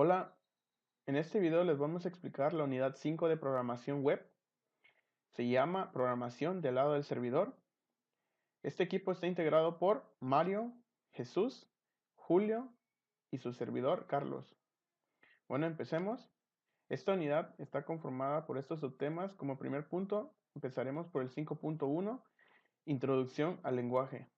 Hola, en este video les vamos a explicar la unidad 5 de programación web. Se llama programación del lado del servidor. Este equipo está integrado por Mario, Jesús, Julio y su servidor Carlos. Bueno, empecemos. Esta unidad está conformada por estos subtemas. Como primer punto, empezaremos por el 5.1, Introducción al lenguaje.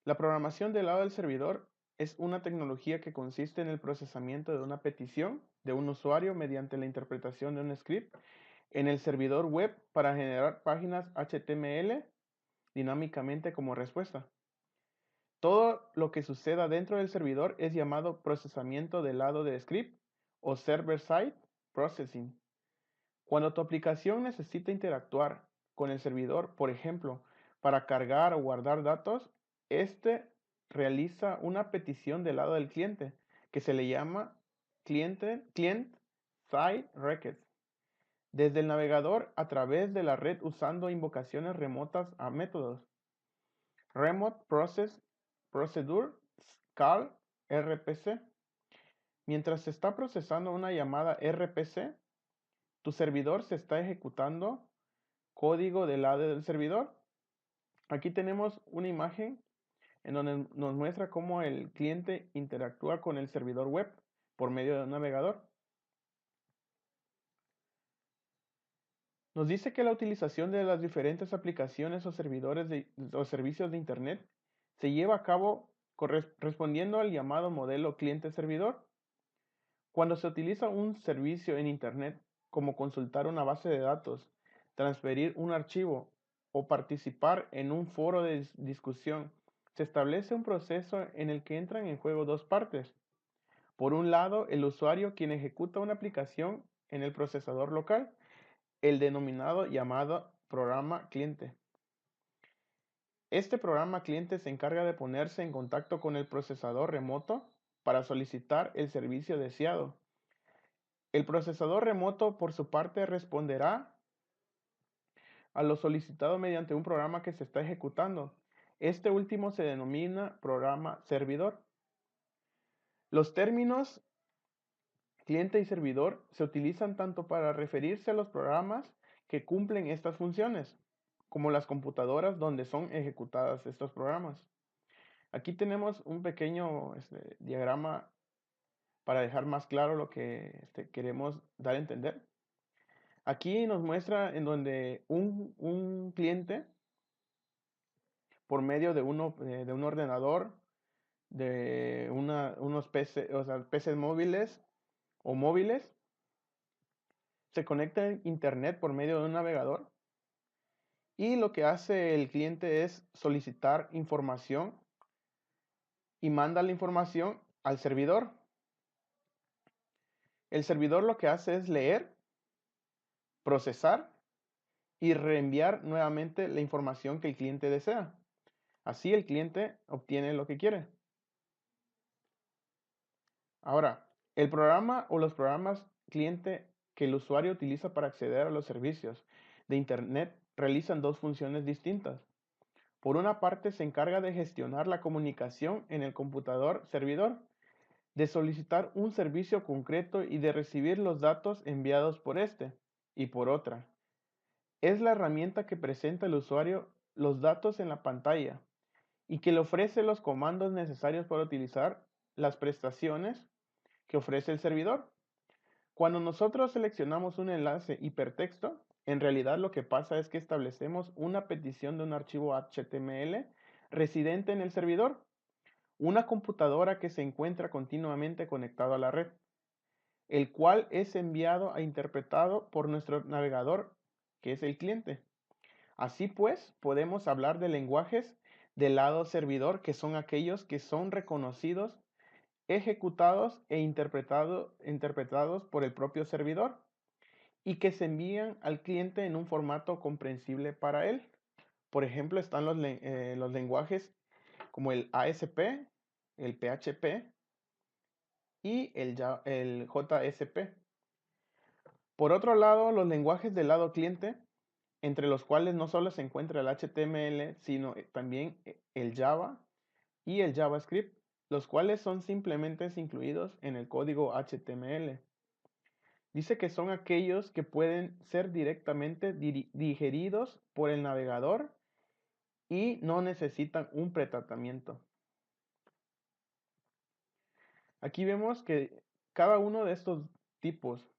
La programación del lado del servidor es una tecnología que consiste en el procesamiento de una petición de un usuario mediante la interpretación de un script en el servidor web para generar páginas HTML dinámicamente como respuesta. Todo lo que suceda dentro del servidor es llamado procesamiento del lado de script o server-side processing. Cuando tu aplicación necesita interactuar con el servidor, por ejemplo, para cargar o guardar datos, este realiza una petición del lado del cliente que se le llama client side request desde el navegador a través de la red usando invocaciones remotas a métodos. Remote Process Procedure call RPC. Mientras se está procesando una llamada RPC, tu servidor se está ejecutando código del lado del servidor. Aquí tenemos una imagen en donde nos muestra cómo el cliente interactúa con el servidor web por medio de un navegador. Nos dice que la utilización de las diferentes aplicaciones o servidores o servicios de Internet se lleva a cabo respondiendo al llamado modelo cliente-servidor. Cuando se utiliza un servicio en Internet, como consultar una base de datos, transferir un archivo o participar en un foro de discusión, se establece un proceso en el que entran en juego dos partes. Por un lado, el usuario quien ejecuta una aplicación en el procesador local, el denominado llamado programa cliente. Este programa cliente se encarga de ponerse en contacto con el procesador remoto para solicitar el servicio deseado. El procesador remoto, por su parte, responderá a lo solicitado mediante un programa que se está ejecutando. Este último se denomina programa servidor. Los términos cliente y servidor se utilizan tanto para referirse a los programas que cumplen estas funciones, como las computadoras donde son ejecutadas estos programas. Aquí tenemos un pequeño diagrama para dejar más claro lo que queremos dar a entender. Aquí nos muestra en donde un cliente, por medio de un ordenador, de unos PC, o sea, PCs móviles o móviles, se conecta a Internet por medio de un navegador y lo que hace el cliente es solicitar información y manda la información al servidor. El servidor lo que hace es leer, procesar y reenviar nuevamente la información que el cliente desea. Así el cliente obtiene lo que quiere. Ahora, el programa o los programas cliente que el usuario utiliza para acceder a los servicios de Internet realizan dos funciones distintas. Por una parte, se encarga de gestionar la comunicación en el computador servidor, de solicitar un servicio concreto y de recibir los datos enviados por este. Y por otra, es la herramienta que presenta al usuario los datos en la pantalla y que le ofrece los comandos necesarios para utilizar las prestaciones que ofrece el servidor. Cuando nosotros seleccionamos un enlace hipertexto, en realidad lo que pasa es que establecemos una petición de un archivo HTML residente en el servidor, una computadora que se encuentra continuamente conectado a la red, el cual es enviado e interpretado por nuestro navegador, que es el cliente. Así pues, podemos hablar de lenguajes del lado servidor, que son aquellos que son reconocidos, ejecutados e interpretados por el propio servidor y que se envían al cliente en un formato comprensible para él. Por ejemplo, están los lenguajes como el ASP, el PHP y el JSP. Por otro lado, los lenguajes del lado cliente, entre los cuales no solo se encuentra el HTML, sino también el Java y el JavaScript. los cuales son simplemente incluidos en el código HTML. Dice que son aquellos que pueden ser directamente digeridos por el navegador y no necesitan un pretratamiento. Aquí vemos que cada uno de estos tipos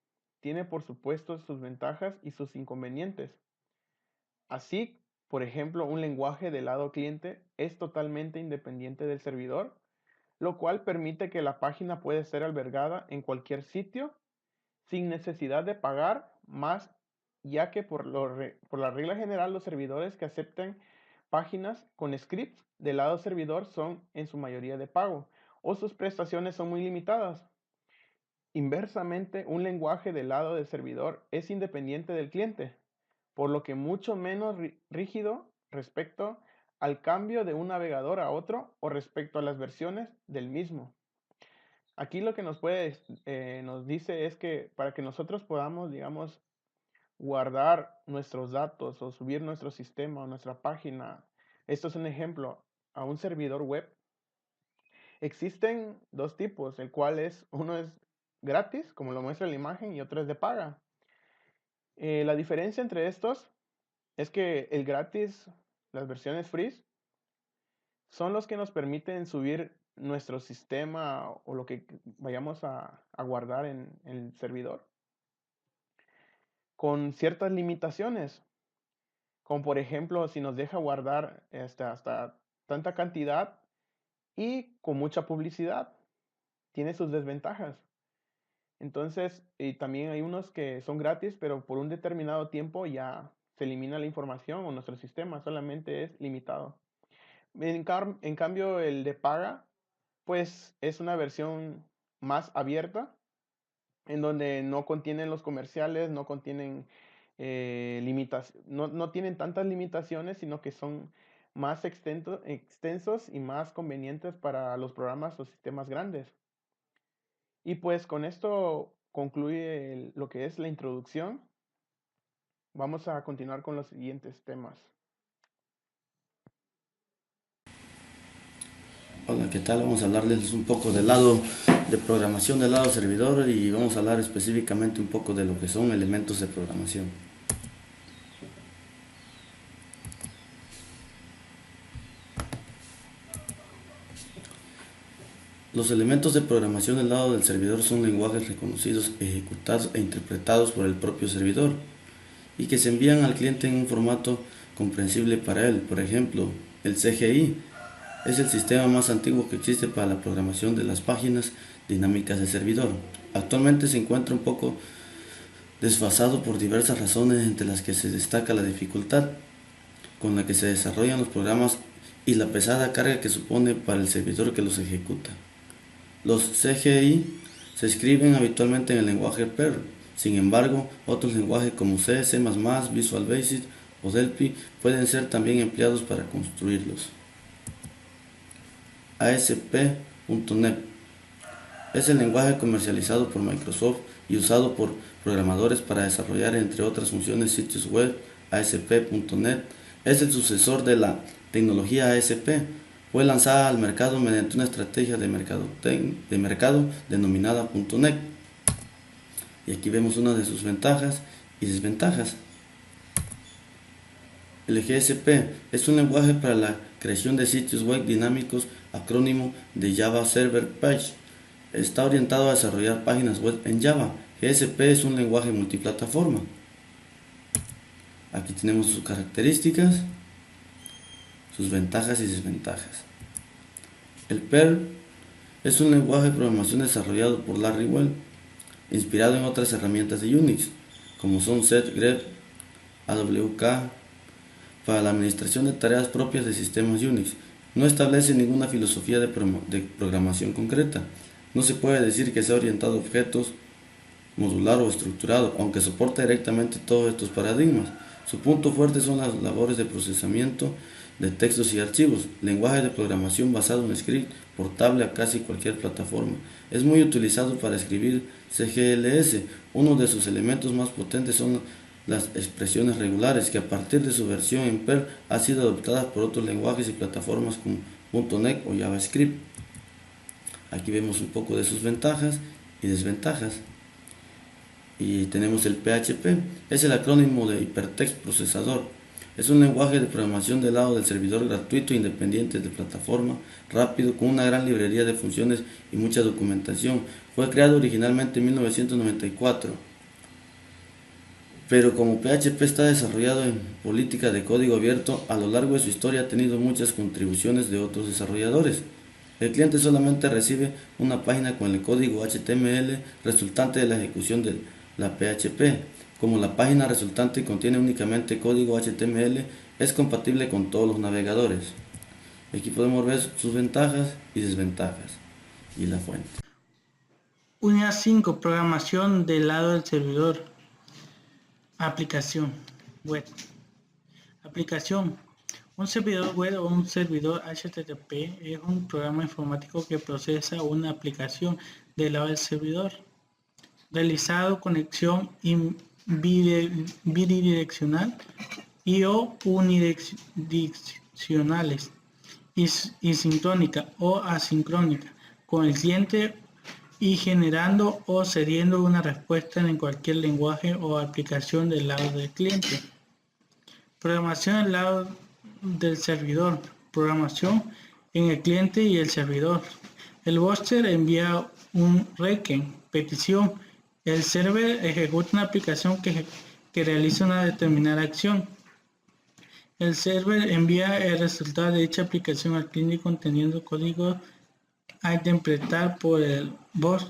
tiene por supuesto sus ventajas y sus inconvenientes. Así, por ejemplo, un lenguaje de lado cliente es totalmente independiente del servidor, lo cual permite que la página puede ser albergada en cualquier sitio sin necesidad de pagar más, ya que por la regla general los servidores que aceptan páginas con scripts del lado servidor son en su mayoría de pago o sus prestaciones son muy limitadas. Inversamente, un lenguaje del lado del servidor es independiente del cliente, por lo que mucho menos rígido respecto al cambio de un navegador a otro o respecto a las versiones del mismo. Aquí lo que nos dice es que para que nosotros podamos, digamos, guardar nuestros datos o subir nuestro sistema o nuestra página, esto es un ejemplo, a un servidor web, existen dos tipos, el cual uno es gratis, como lo muestra la imagen, y otro es de paga. La diferencia entre estos es que el gratis, las versiones free, son los que nos permiten subir nuestro sistema o lo que vayamos a guardar en el servidor con ciertas limitaciones, como por ejemplo si nos deja guardar hasta tanta cantidad y con mucha publicidad, tiene sus desventajas. Entonces, y también hay unos que son gratis, pero por un determinado tiempo ya se elimina la información o nuestro sistema solamente es limitado. En cambio, el de paga, pues es una versión más abierta, en donde no contienen los comerciales, no contienen no tienen tantas limitaciones, sino que son más extensos y más convenientes para los programas o sistemas grandes. Y pues con esto concluye lo que es la introducción. Vamos a continuar con los siguientes temas. Hola, ¿qué tal? Vamos a hablarles un poco del lado de programación del lado servidor y vamos a hablar específicamente un poco de lo que son elementos de programación. Los elementos de programación del lado del servidor son lenguajes reconocidos, ejecutados e interpretados por el propio servidor y que se envían al cliente en un formato comprensible para él. Por ejemplo, el CGI es el sistema más antiguo que existe para la programación de las páginas dinámicas del servidor. Actualmente se encuentra un poco desfasado por diversas razones, entre las que se destaca la dificultad con la que se desarrollan los programas y la pesada carga que supone para el servidor que los ejecuta. Los CGI se escriben habitualmente en el lenguaje Perl. Sin embargo, otros lenguajes como C, C++, Visual Basic o Delphi pueden ser también empleados para construirlos. ASP.NET es el lenguaje comercializado por Microsoft y usado por programadores para desarrollar, entre otras funciones, sitios web. ASP.NET es el sucesor de la tecnología ASP. Fue lanzada al mercado mediante una estrategia de mercado denominada .NET. Y aquí vemos una de sus ventajas y desventajas. El GSP es un lenguaje para la creación de sitios web dinámicos, acrónimo de Java Server Page. Está orientado a desarrollar páginas web en Java. GSP es un lenguaje multiplataforma. Aquí tenemos sus características, sus ventajas y desventajas. El Perl es un lenguaje de programación desarrollado por Larry Weld, inspirado en otras herramientas de Unix, como son set, grep, AWK, para la administración de tareas propias de sistemas Unix. No establece ninguna filosofía de programación concreta. No se puede decir que sea orientado a objetos, modular o estructurado, aunque soporta directamente todos estos paradigmas. Su punto fuerte son las labores de procesamiento de textos y archivos, lenguaje de programación basado en script, portable a casi cualquier plataforma. Es muy utilizado para escribir CGLS. Uno de sus elementos más potentes son las expresiones regulares, que a partir de su versión en Perl ha sido adoptada por otros lenguajes y plataformas como .NET o JavaScript. Aquí vemos un poco de sus ventajas y desventajas. Y tenemos el PHP, es el acrónimo de Hypertext Procesador. Es un lenguaje de programación del lado del servidor gratuito, independiente de plataforma, rápido, con una gran librería de funciones y mucha documentación. Fue creado originalmente en 1994, pero como PHP está desarrollado en política de código abierto, a lo largo de su historia ha tenido muchas contribuciones de otros desarrolladores. El cliente solamente recibe una página con el código HTML resultante de la ejecución de la PHP. Como la página resultante contiene únicamente código HTML, es compatible con todos los navegadores. Aquí podemos ver sus ventajas y desventajas y la fuente. Unidad 5. Programación del lado del servidor. Aplicación web. Aplicación. Un servidor web o un servidor HTTP es un programa informático que procesa una aplicación del lado del servidor, realizado conexión bidireccional y o unidireccionales y sincrónica o asincrónica con el cliente y generando o cediendo una respuesta en cualquier lenguaje o aplicación del lado del cliente. Programación del lado del servidor. Programación en el cliente y el servidor. El hoster envía un request, petición. El server ejecuta una aplicación que realiza una determinada acción. El server envía el resultado de dicha aplicación al cliente conteniendo código a interpretar por el browser.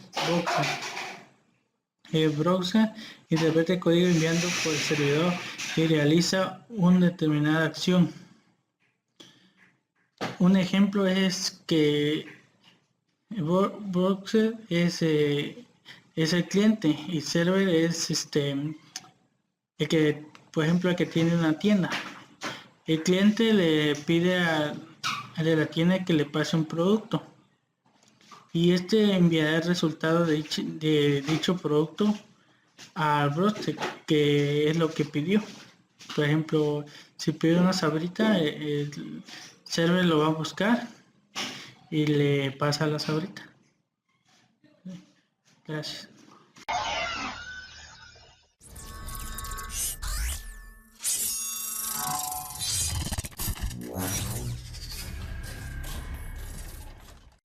El browser interpreta el código enviando por el servidor y realiza una determinada acción. Un ejemplo es que el browser es el cliente y el server es el que, por ejemplo, el que tiene una tienda. El cliente le pide al de la tienda que le pase un producto y enviará el resultado de dicho producto al browser, que es lo que pidió. Por ejemplo, si pide una sabrita, el server lo va a buscar y le pasa la sabrita. Gracias.